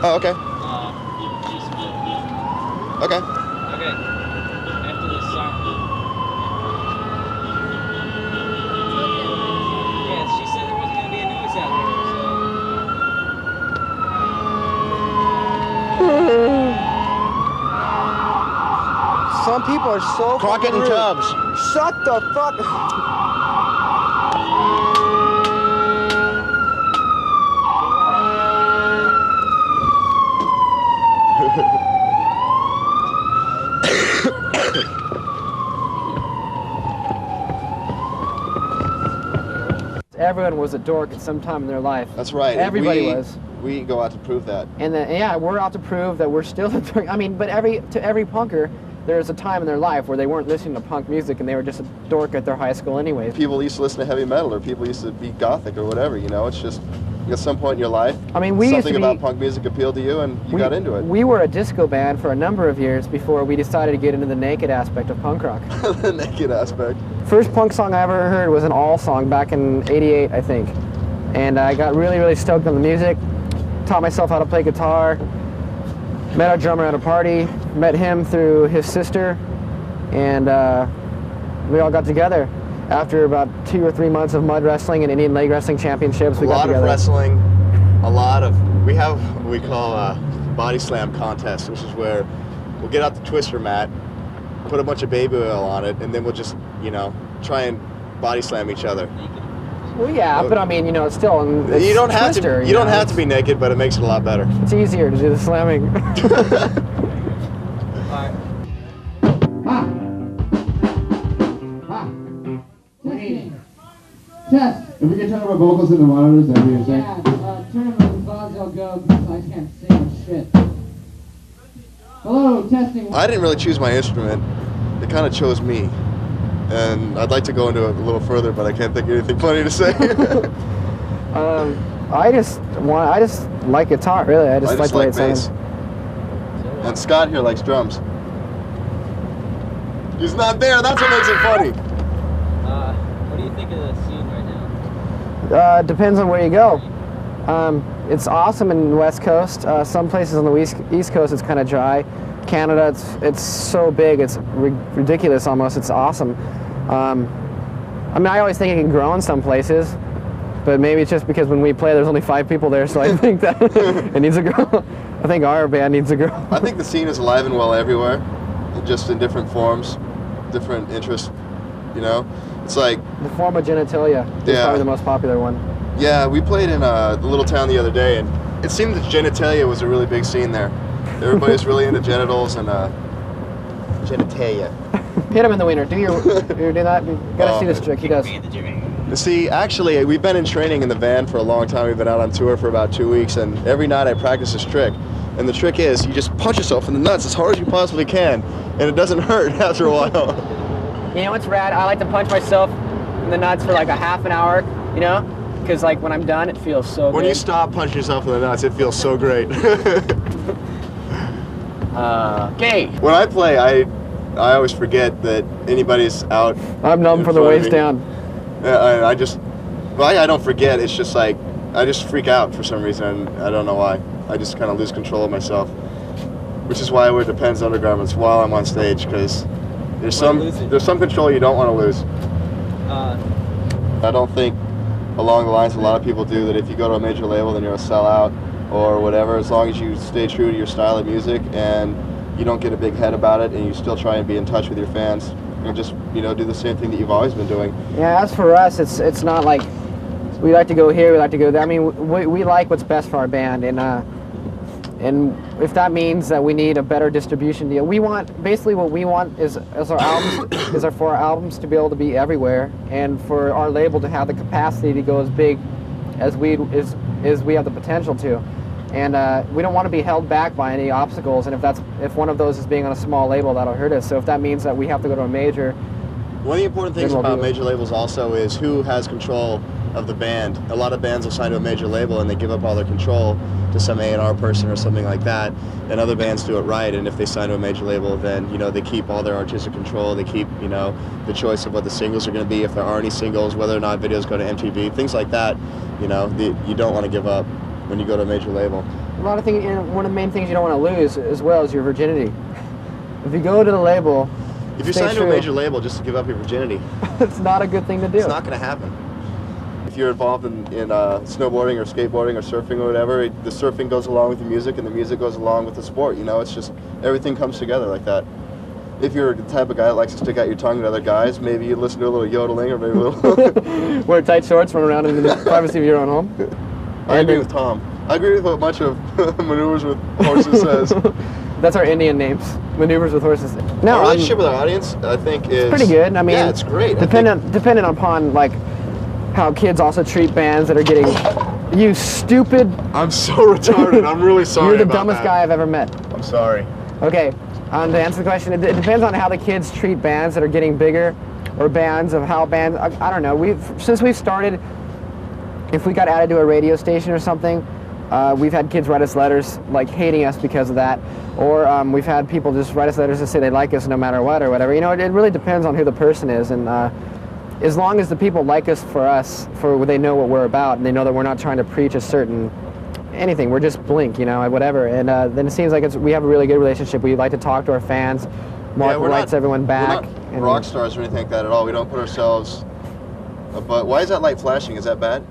Oh, okay. She split. Okay. Okay. After this song. Yeah, she said there wasn't gonna be a noise out Some people are so Crockett and rude. Tubbs. Shut the fuck. Everyone was a dork at some time in their life. That's right. Everybody was. We go out to prove that. And then, yeah, we're out to prove that we're still a dork. I mean, but to every punker, there's a time in their life where they weren't listening to punk music and they were just a dork at their high school anyways. People used to listen to heavy metal, or people used to be gothic or whatever, you know? It's just, at some point in your life, I mean, we used to something be, about punk music appealed to you and you got into it. We were a disco band for a number of years before we decided to get into the naked aspect of punk rock. The naked aspect. First punk song I ever heard was an All song back in '88, I think. And I got really, really stoked on the music, taught myself how to play guitar, met our drummer at a party, met him through his sister, and we all got together. After about 2 or 3 months of mud wrestling and Indian leg wrestling championships, we got together. A lot of wrestling, we have what we call a body slam contest, which is where we'll get out the twister mat, put a bunch of baby oil on it, and then we'll just, you know, try and body slam each other. Well, yeah, but I mean, you know, it's still it's you don't have twister, to. You don't have to be naked, but it makes it a lot better. It's easier to do the slamming. Alright. Test. If we can turn up our vocals in the monitors, that'd be insane. Yeah, turn up the Vazio Go because I can't sing shit. Hello, testing. I didn't really choose my instrument. It kind of chose me. And I'd like to go into it a little further, but I can't think of anything funny to say. I just like guitar, really. I just like the way it bass. sounds. And Scott here likes drums. He's not there. That's what makes it funny. What do you think of the scene right now? Depends on where you go. It's awesome in the West Coast. Some places on the East Coast it's kind of dry. Canada, it's so big, it's ridiculous almost. It's awesome. I mean, I always think it can grow in some places, but maybe it's just because when we play, there's only 5 people there, so I think that it needs to grow. I think our band needs to grow. I think the scene is alive and well everywhere, just in different forms, different interests. You know, it's like the form of genitalia is probably the most popular one. Yeah, we played in a little town the other day, and it seemed that genitalia was a really big scene there. Everybody's really into genitals and genitalia. Hit him in the wiener. Do that. You gotta see this trick. He does. See, actually, we've been in training in the van for a long time. We've been out on tour for about 2 weeks, and every night I practice this trick. And the trick is, you just punch yourself in the nuts as hard as you possibly can, and it doesn't hurt after a while. You know what's rad? I like to punch myself in the nuts for like a half an hour, you know? Because like when I'm done, it feels so good. When you stop punching yourself in the nuts, it feels so great. Gay. When I play, I always forget that anybody's out. I'm numb from the waist down. I don't forget. It's just like I just freak out for some reason. And I don't know why. I just kind of lose control of myself, which is why I wear Depends undergarments while I'm on stage, because there's some control you don't want to lose. I don't think along the lines a lot of people do that if you go to a major label then you're a sellout or whatever, as long as you stay true to your style of music and you don't get a big head about it and you still try and be in touch with your fans and just, you know, do the same thing that you've always been doing. Yeah, as for us, it's not like we like to go here, we like to go there. I mean, we like what's best for our band, and if that means that we need a better distribution deal, basically what we want is our albums for our albums to be able to be everywhere, and for our label to have the capacity to go as big as we have the potential to. And we don't want to be held back by any obstacles, and if one of those is being on a small label, that'll hurt us. So if that means that we have to go to a major. One of the important things about major labels also is who has control of the band. A lot of bands will sign to a major label and they give up all their control to some A&R person or something like that, and other bands do it right, and if they sign to a major label, then, you know, they keep all their artistic control, they keep, you know, the choice of what the singles are going to be, if there are any singles, whether or not videos go to MTV, things like that, you know, you don't want to give up. when you go to a major label. A lot of things, and one of the main things you don't want to lose as well is your virginity. If you go to the label, If you're stay signed to a true. major label just to give up your virginity, It's not a good thing to do. it's not going to happen. If you're involved in snowboarding or skateboarding or surfing or whatever, the surfing goes along with the music and the music goes along with the sport. You know, it's just everything comes together like that. If you're the type of guy that likes to stick out your tongue at other guys, maybe you listen to a little yodeling or maybe a little. Wear tight shorts, run around in the privacy of your own home. I agree with Tom. I agree with what much of Maneuvers with Horses says. That's our Indian names. Maneuvers with Horses. No, Our relationship with our audience, I think, is pretty good. I mean, yeah, it's great. Dependent upon like how kids also treat bands that are getting. You stupid! I'm so retarded. I'm really sorry. You're the about dumbest that. guy I've ever met. I'm sorry. Okay, to answer the question, it depends on how the kids treat bands that are getting bigger, or bands of how bands. I don't know. Since we've started, if we got added to a radio station or something. We've had kids write us letters like hating us because of that, or we've had people just write us letters to say they like us no matter what or whatever. You know, it really depends on who the person is, and as long as the people like us, for they know what we're about, and they know that we're not trying to preach a certain anything. We're just Blink, you know, whatever. And then it seems like we have a really good relationship. We like to talk to our fans. Mark writes everyone back. We're not rock stars or anything like that at all. We don't put ourselves. But why is that light flashing? Is that bad?